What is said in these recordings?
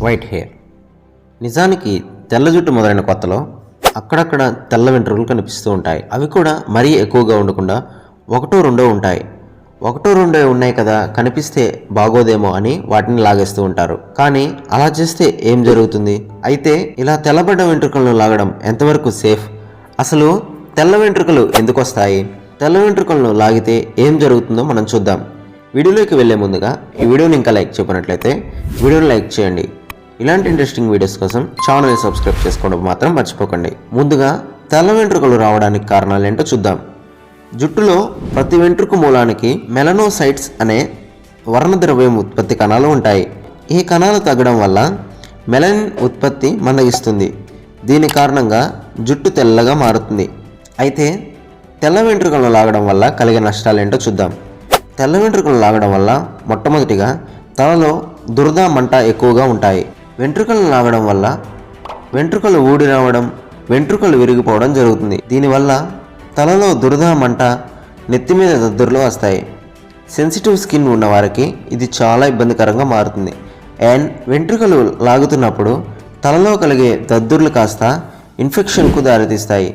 White hair. నిజానికి తెల్ల జుట్టు మొదలైన కొత్తలో అక్కడక్కడ తెల్ల వెంట్రుకలు కనిపిస్తూ ఉంటాయి. అవి కూడా మరీ ఎక్కువగా ఉండకుండా ఒకటో రెండో ఉంటాయి. ఒకటో రెండో ఉన్నాయి కదా, కనిపిస్తే బాగోదేమో అని వాటిని లాగేస్తూ ఉంటారు. కానీ అలా చేస్తే ఏం జరుగుతుంది? అయితే ఇలా తెల్లబడ్డ వెంట్రుకలను లాగడం ఎంతవరకు సేఫ్? అసలు తెల్ల వెంట్రుకలు ఎందుకు వస్తాయి? తెల్ల వెంట్రుకలను లాగితే ఏం జరుగుతుందో మనం చూద్దాం. వీడియోలోకి వెళ్లే ముందుగా ఈ వీడియోని ఇంకా లైక్ చేయనట్లయితే వీడియోని లైక్ చేయండి. ఇలాంటి ఇంట్రెస్టింగ్ వీడియోస్ కోసం ఛానల్ని సబ్స్క్రైబ్ చేసుకోవడం మాత్రం మర్చిపోకండి. ముందుగా తెల్ల వెంట్రుకలు రావడానికి కారణాలు ఏంటో చూద్దాం. జుట్టులో ప్రతి వెంట్రుక మూలానికి మెలనోసైట్స్ అనే వర్ణద్రవ్యం ఉత్పత్తి కణాలు ఉంటాయి. ఈ కణాలు తగ్గడం వల్ల మెలనిన్ ఉత్పత్తి మందగిస్తుంది. దీని కారణంగా జుట్టు తెల్లగా మారుతుంది. అయితే తెల్ల వెంట్రుకలను లాగడం వల్ల కలిగే నష్టాలు ఏంటో చూద్దాం. తెల్ల వెంట్రుకలు లాగడం వల్ల మొట్టమొదటిగా తలలో దురద, మంట ఎక్కువగా ఉంటాయి. వెంట్రుకలను లాగడం వల్ల వెంట్రుకలు ఊడి రావడం, వెంట్రుకలు విరిగిపోవడం జరుగుతుంది. దీనివల్ల తలలో దురద, మంట, నెత్తి మీద దద్దుర్లు వస్తాయి. సెన్సిటివ్ స్కిన్ ఉన్నవారికి ఇది చాలా ఇబ్బందికరంగా మారుతుంది. అండ్ వెంట్రుకలు లాగుతున్నప్పుడు తలలో కలిగే దద్దుర్లు కాస్త ఇన్ఫెక్షన్కు దారితీస్తాయి.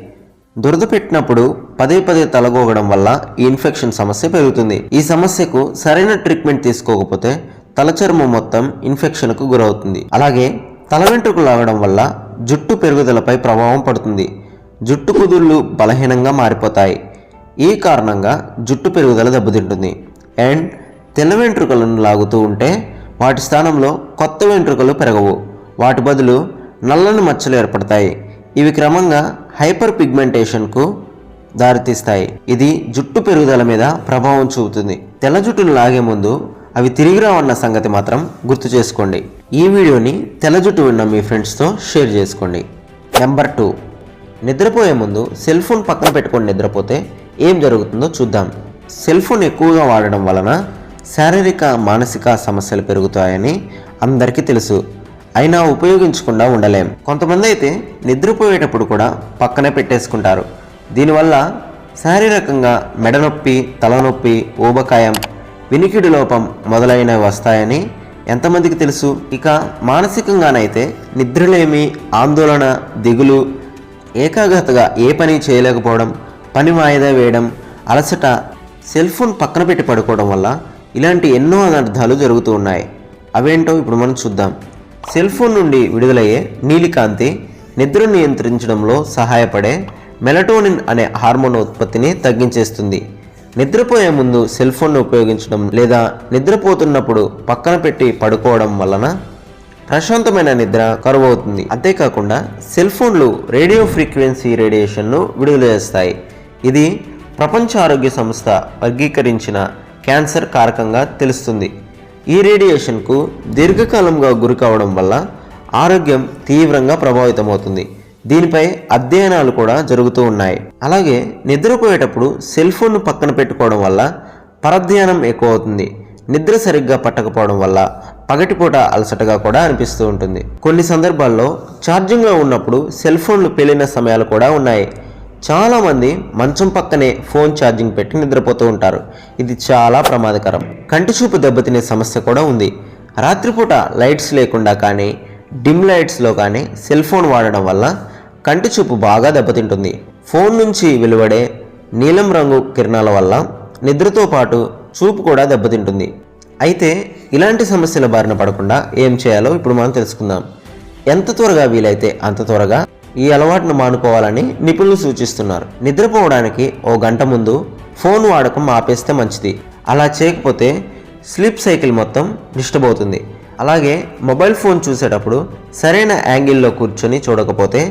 దురద పెట్టినప్పుడు పదే పదే తలగోగడం వల్ల ఈ ఇన్ఫెక్షన్ సమస్య పెరుగుతుంది. ఈ సమస్యకు సరైన ట్రీట్మెంట్ తీసుకోకపోతే తల చర్మం మొత్తం ఇన్ఫెక్షన్కు గురవుతుంది. అలాగే తల వెంట్రుకలు లాగడం వల్ల జుట్టు పెరుగుదలపై ప్రభావం పడుతుంది. జుట్టు కుదుళ్ళు బలహీనంగా మారిపోతాయి. ఈ కారణంగా జుట్టు పెరుగుదల దెబ్బతింటుంది. అండ్ తెల్ల వెంట్రుకలను లాగుతూ ఉంటే వాటి స్థానంలో కొత్త వెంట్రుకలు పెరగవు. వాటి బదులు నల్లని మచ్చలు ఏర్పడతాయి. ఇవి క్రమంగా హైపర్ పిగ్మెంటేషన్కు దారితీస్తాయి. ఇది జుట్టు పెరుగుదల మీద ప్రభావం చూపుతుంది. తెల్ల జుట్టును లాగే ముందు అవి తిరిగి రావన్న సంగతి మాత్రం గుర్తు చేసుకోండి. ఈ వీడియోని తెల్ల జుట్టు ఉన్న మీ ఫ్రెండ్స్తో షేర్ చేసుకోండి. నెంబర్ 2, నిద్రపోయే ముందు సెల్ ఫోన్ పక్కన పెట్టుకొని నిద్రపోతే ఏం జరుగుతుందో చూద్దాం. సెల్ ఫోన్ ఎక్కువగా వాడడం వలన శారీరక, మానసిక సమస్యలు పెరుగుతాయని అందరికీ తెలుసు. అయినా ఉపయోగించకుండా ఉండలేం. కొంతమంది అయితే నిద్రపోయేటప్పుడు కూడా పక్కనే పెట్టేసుకుంటారు. దీనివల్ల శారీరకంగా మెడనొప్పి, తలనొప్పి, ఊబకాయం, వినికిడి లోపం మొదలైనవి వస్తాయని ఎంతమందికి తెలుసు? ఇక మానసికంగానైతే నిద్రలేమి, ఆందోళన, దిగులు, ఏకాగ్రతగా ఏ పని చేయలేకపోవడం, పని వాయిదా వేయడం, అలసట, సెల్ ఫోన్ పక్కన పెట్టి పడుకోవడం వల్ల ఇలాంటి ఎన్నో అనర్థాలు జరుగుతూ ఉన్నాయి. అవేంటో ఇప్పుడు మనం చూద్దాం. సెల్ ఫోన్ నుండి విడుదలయ్యే నీలికాంతి నిద్రను నియంత్రించడంలో సహాయపడే మెలటోనిన్ అనే హార్మోన్ ఉత్పత్తిని తగ్గించేస్తుంది. నిద్రపోయే ముందు సెల్ ఫోన్ను ఉపయోగించడం లేదా నిద్రపోతున్నప్పుడు పక్కన పెట్టి పడుకోవడం వలన ప్రశాంతమైన నిద్ర కరువవుతుంది. అంతేకాకుండా సెల్ ఫోన్లు రేడియో ఫ్రీక్వెన్సీ రేడియేషన్ను విడుదల చేస్తాయి. ఇది ప్రపంచ ఆరోగ్య సంస్థ వర్గీకరించిన క్యాన్సర్ కారకంగా తెలుస్తుంది. ఈ రేడియేషన్కు దీర్ఘకాలంగా గురి కావడం వల్ల ఆరోగ్యం తీవ్రంగా ప్రభావితమవుతుంది. దీనిపై అధ్యయనాలు కూడా జరుగుతూ ఉన్నాయి. అలాగే నిద్రపోయేటప్పుడు సెల్ ఫోన్ను పక్కన పెట్టుకోవడం వల్ల పరధ్యానం ఎక్కువ అవుతుంది. నిద్ర సరిగ్గా పట్టకపోవడం వల్ల పగటిపూట అలసటగా కూడా అనిపిస్తూ ఉంటుంది. కొన్ని సందర్భాల్లో ఛార్జింగ్లో ఉన్నప్పుడు సెల్ ఫోన్లు పేలిన సమయాలు కూడా ఉన్నాయి. చాలామంది మంచం పక్కనే ఫోన్ ఛార్జింగ్ పెట్టి నిద్రపోతూ ఉంటారు. ఇది చాలా ప్రమాదకరం. కంటి చూపు దెబ్బతినే సమస్య కూడా ఉంది. రాత్రిపూట లైట్స్ లేకుండా కానీ, డిమ్ లైట్స్లో కానీ సెల్ ఫోన్ వాడడం వల్ల కంటి చూపు బాగా దెబ్బతింటుంది. ఫోన్ నుంచి వెలువడే నీలం రంగు కిరణాల వల్ల నిద్రతో పాటు చూపు కూడా దెబ్బతింటుంది. అయితే ఇలాంటి సమస్యల బారిన పడకుండా ఏం చేయాలో ఇప్పుడు మనం తెలుసుకుందాం. ఎంత త్వరగా వీలైతే అంత త్వరగా ఈ అలవాటును మానుకోవాలని నిపుణులు సూచిస్తున్నారు. నిద్రపోవడానికి ఓ గంట ముందు ఫోన్ వాడకం ఆపేస్తే మంచిది. అలా చేయకపోతే స్లీప్ సైకిల్ మొత్తం డిస్టర్బ్ అవుతుంది. అలాగే మొబైల్ ఫోన్ చూసేటప్పుడు సరైన యాంగిల్లో కూర్చొని చూడకపోతే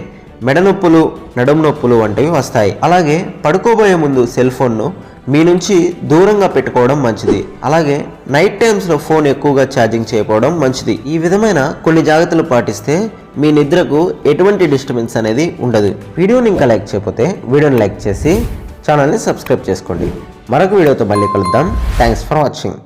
మెడ నొప్పులు, నడుము నొప్పులు వంటివి వస్తాయి. అలాగే పడుకోబోయే ముందు సెల్ ఫోన్ను మీ నుంచి దూరంగా పెట్టుకోవడం మంచిది. అలాగే నైట్ టైమ్స్లో ఫోన్ ఎక్కువగా ఛార్జింగ్ చేయకపోవడం మంచిది. ఈ విధమైన కొన్ని జాగ్రత్తలు పాటిస్తే మీ నిద్రకు ఎటువంటి డిస్టర్బెన్స్ అనేది ఉండదు. వీడియోని ఇంకా లైక్ చేయకపోతే వీడియోని లైక్ చేసి ఛానల్ని సబ్స్క్రైబ్ చేసుకోండి. మరొక వీడియోతో మళ్ళీ కలుద్దాం. Thanks for watching.